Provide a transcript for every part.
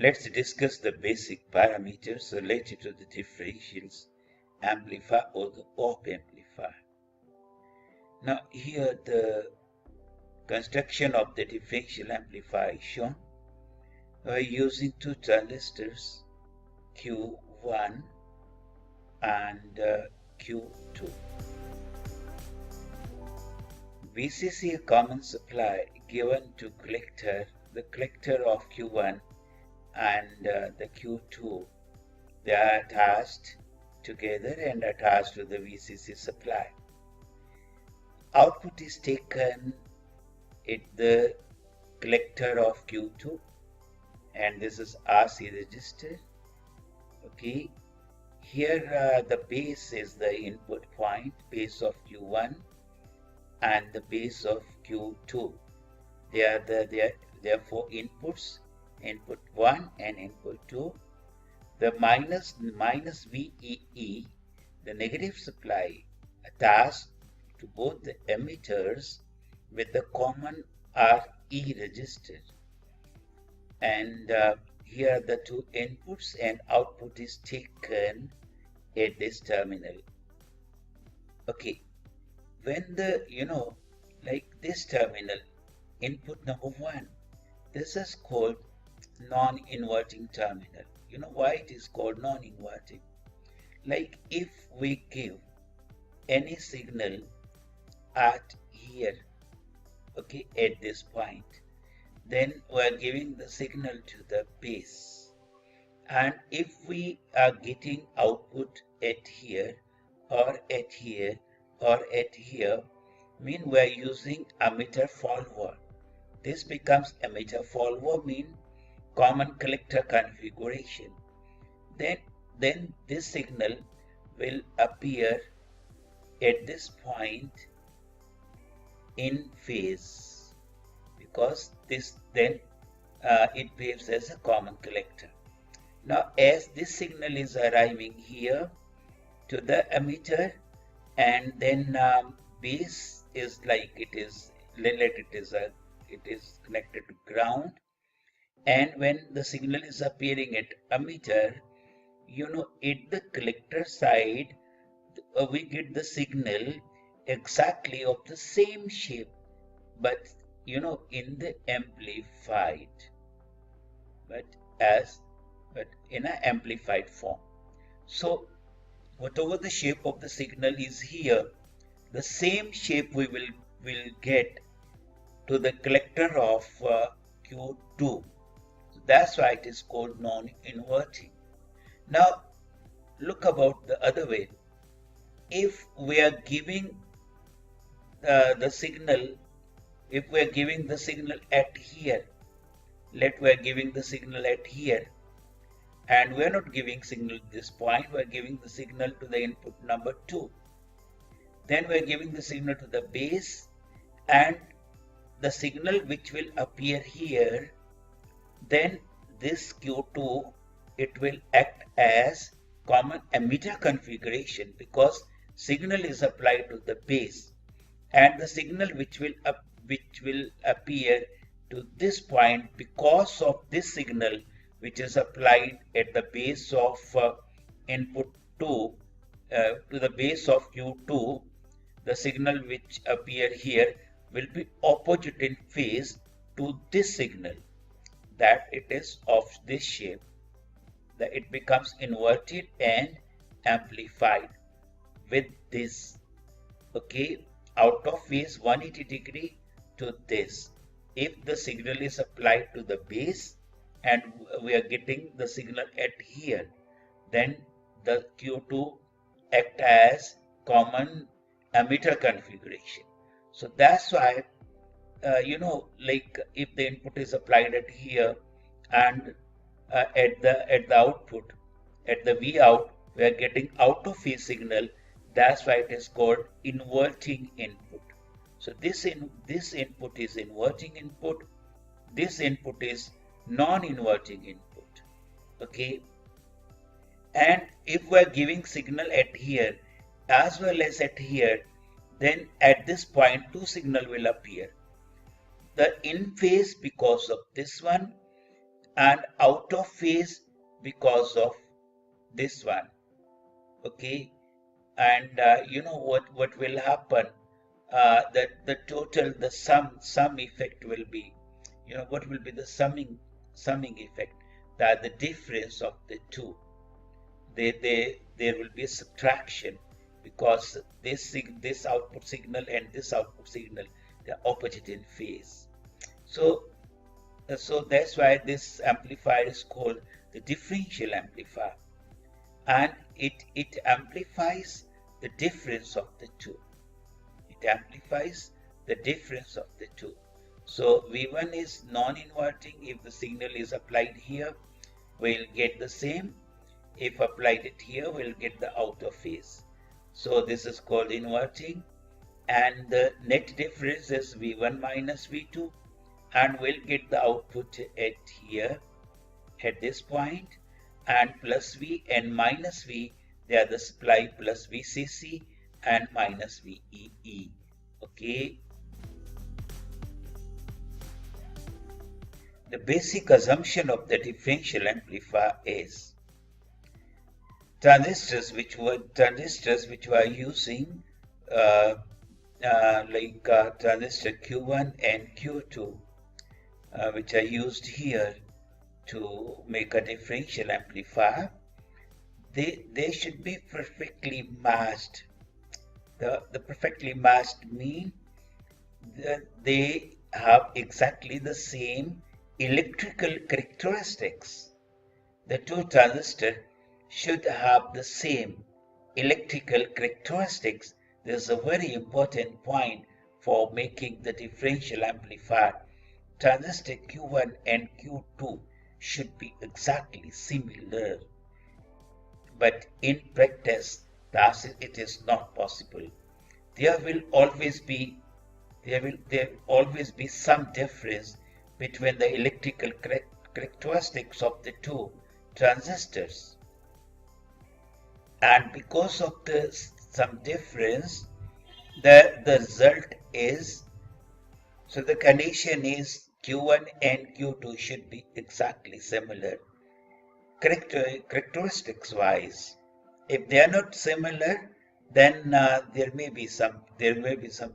Let's discuss the basic parameters related to the differentials amplifier or the op amplifier. Now here the construction of the differential amplifier is shown. We're using two transistors Q1 and Q2. VCC, a common supply given to the collector of Q1 and the Q2, they are attached together and attached to the VCC supply. Output is taken at the collector of Q2, and this is RC register. Okay, here the base is the input point, base of Q1 and the base of Q2. They are four inputs, input 1 and input 2. The minus VEE, the negative supply, attached to both the emitters with the common RE register. And here are the two inputs, and output is taken at this terminal. Okay, when the, like this terminal, input number 1, this is called non-inverting terminal. You know why it is called non-inverting? Like if we give any signal at here, okay, at this point, then we are giving the signal to the base. And if we are getting output at here or at here or at here, mean we are using emitter follower. This becomes emitter follower, mean common collector configuration. Then this signal will appear at this point in phase, because this then it behaves as a common collector. Now as this signal is arriving here to the emitter, and then base is like it is connected to ground, and when the signal is appearing at emitter, at the collector side we get the signal exactly of the same shape, but in the amplified, but in an amplified form. So whatever the shape of the signal is here, the same shape we will get to the collector of Q2. That's why it is called non-inverting. Now look about the other way. If we are giving the signal, if we are giving the signal at here, we are giving the signal at here, and we are not giving signal at this point, we are giving the signal to the input number 2. Then we are giving the signal to the base, and the signal which will appear here, then this Q2, it will act as common emitter configuration, because signal is applied to the base, and the signal which will appear to this point, because of this signal which is applied at the base of input 2 to the base of Q2, the signal which appear here will be opposite in phase to this signal, that it is of this shape, that it becomes inverted and amplified with this, okay, out of phase 180 degree to this. If the signal is applied to the base and we are getting the signal at here, then the Q2 act as common emitter configuration. So that's why like if the input is applied at here, and at the output, at the V out, we are getting out of phase signal. That's why it is called inverting input. So this input is inverting input. This input is non-inverting input. Okay. And if we are giving signal at here as well as at here, then at this point two signal will appear. The in phase because of this one, and out of phase because of this one. Okay, and you know what will happen, that the total, the sum effect will be, you know, what will be the summing effect, that the difference of the two, there will be a subtraction, because this output signal and this output signal, they are opposite in phase. So that's why this amplifier is called the differential amplifier, and it amplifies the difference of the two. It amplifies the difference of the two. So V1 is non-inverting. If the signal is applied here, we'll get the same. If applied it here, we'll get the out of phase. So this is called inverting, and the net difference is V1 minus V2, and we'll get the output at here, at this point, and plus V and minus V, they are the supply, plus VCC and minus VEE. Okay. The basic assumption of the differential amplifier is transistors which were using transistor Q1 and Q2, which are used here to make a differential amplifier, they should be perfectly matched. The perfectly matched mean that they have exactly the same electrical characteristics. The two transistors should have the same electrical characteristics. This is a very important point for making the differential amplifier. Transistor Q1 and Q2 should be exactly similar, but in practice it is not possible. There will always be some difference between the electrical characteristics of the two transistors, and because of some difference, the result is, so the condition is Q1 and Q2 should be exactly similar characteristics wise. If they are not similar, then there may be some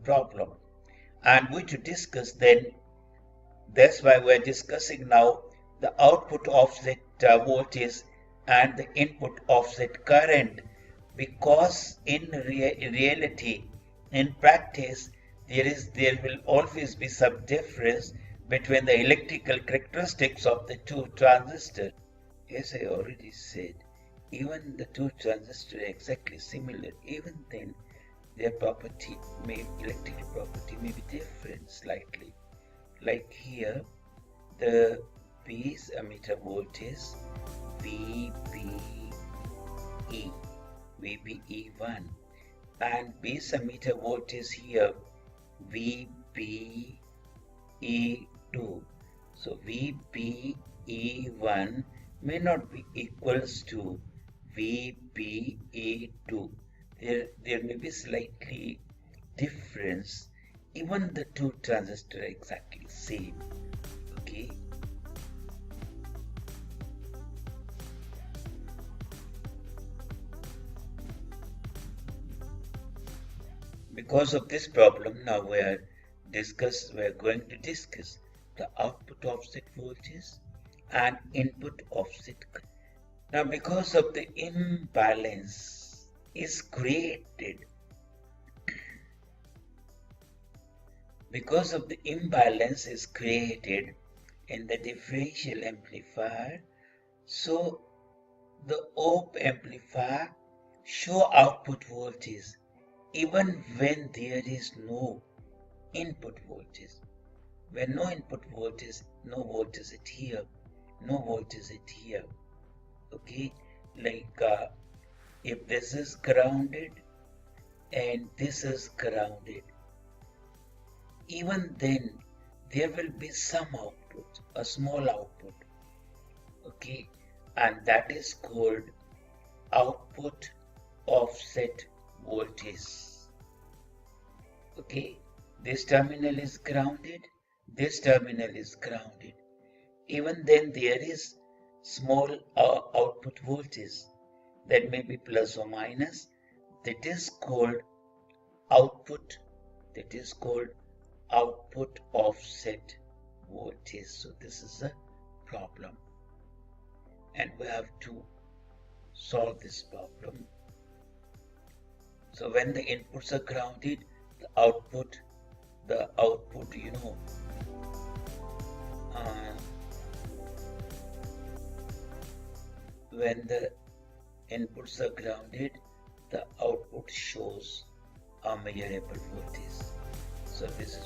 problem, and we to discuss then. That's why we're discussing now the output offset voltage and the input offset current, because in reality, in practice, there will always be some difference between the electrical characteristics of the two transistors. As I already said, even the two transistors are exactly similar, even then their electrical property may be different slightly. Like here, the base emitter voltage VBE1, and base emitter voltage here VBE2. So VBE1 may not be equals to VBE2. There may be slightly difference. Even the two transistors are exactly same. Okay. Because of this problem, now we're going to discuss the output offset voltage and input offset. Now, because of the imbalance is created, in the differential amplifier, so the op amplifier show output voltage even when there is no input voltage. When no input voltage, no voltage at here, no voltage at here. Okay, like if this is grounded and this is grounded, even then there will be some output, a small output. Okay, and that is called output offset voltage. Okay, this terminal is grounded, this terminal is grounded. even then there is small output voltage that may be plus or minus. That is called output. That is called output offset voltage. So this is a problem, and we have to solve this problem. So when the inputs are grounded, the output, when the inputs are grounded, the output shows a measurable voltage. So this is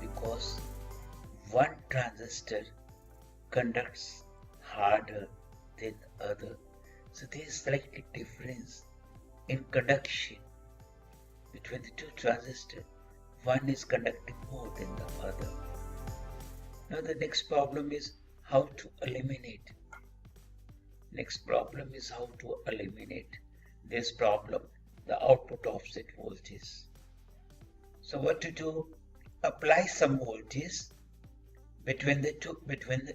because one transistor conducts harder than the other. So there is slightly difference in conduction between the two transistors. One is conducting more than the other. Now the next problem is how to eliminate. This problem, the output offset voltage. So what to do? Apply some voltage between the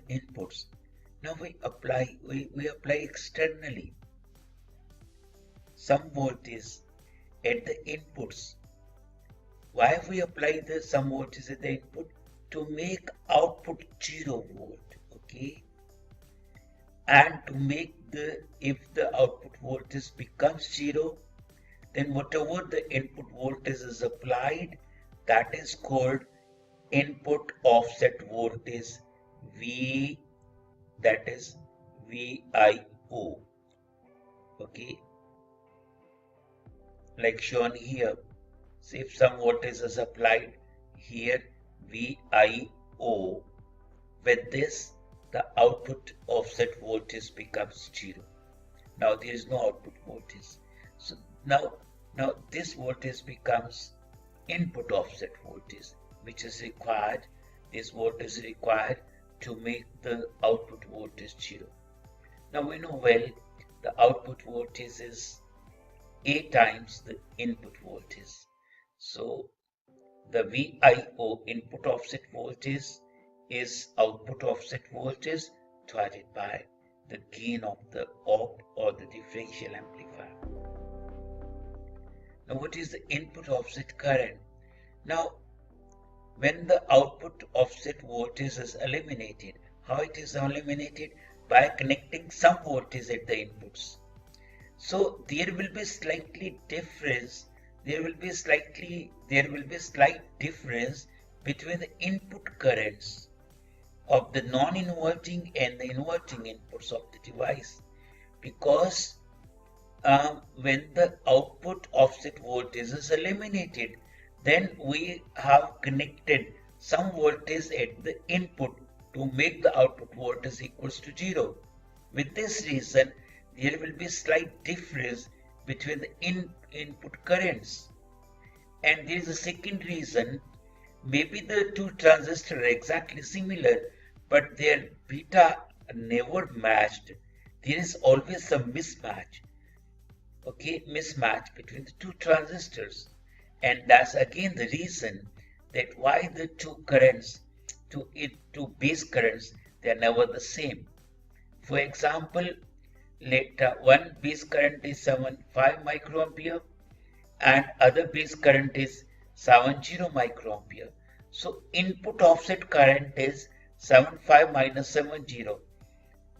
inputs. Now we apply externally some voltage at the inputs. Why we apply some voltage at the input? To make output 0 volt, okay? And to make if the output voltage becomes 0, then whatever the input voltage is applied, that is called input offset voltage V, that is VIO, okay? Like shown here. So if some voltage is applied here, VIO, with this the output offset voltage becomes 0. Now there is no output voltage. So now this voltage becomes input offset voltage, which is required. This voltage is required to make the output voltage 0. Now we know well the output voltage is A times the input voltage. So the VIO, input offset voltage, is output offset voltage divided by the gain of the op or the differential amplifier. Now what is the input offset current? Now when the output offset voltage is eliminated, how it is eliminated? By connecting some voltage at the inputs. So there will be slightly difference. There will be slight difference between the input currents of the non-inverting and the inverting inputs of the device, because when the output offset voltage is eliminated, then we have connected some voltage at the input to make the output voltage equals to 0. With this reason, there will be slight difference between the input currents. And there is a second reason. Maybe the two transistors are exactly similar, but their beta never matched. There is always a mismatch. Okay, mismatch between the two transistors. And that's again the reason that why the two currents, two base currents, they are never the same. For example, let one base current is 75 microampere and other base current is 70 microampere. So input offset current is 75 minus 70.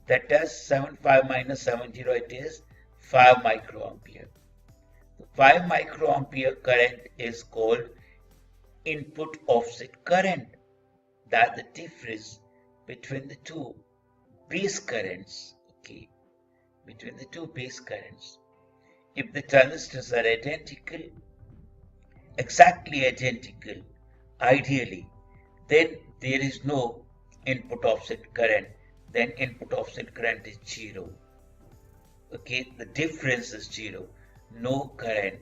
That is 75 minus 70, it is 5 microampere. The 5 microampere current is called input offset current. That's the difference between the two base currents. Okay, between the two base currents. If the transistors are identical, exactly identical, ideally, then there is no input offset current. Then input offset current is 0. Okay, the difference is 0. No current,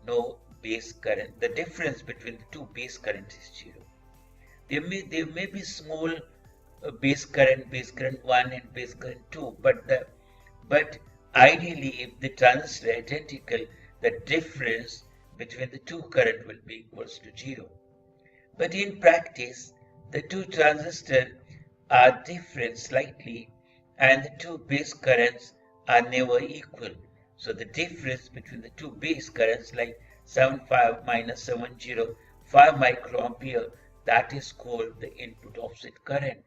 no base current. The difference between the two base currents is 0. There may be small base current 1 and base current 2, but ideally, if the transistors are identical, the difference between the two current will be equals to 0. But in practice, The two transistors are different slightly, and the two base currents are never equal. So the difference between the two base currents, like 75 minus 705 microampere, that is called the input offset current.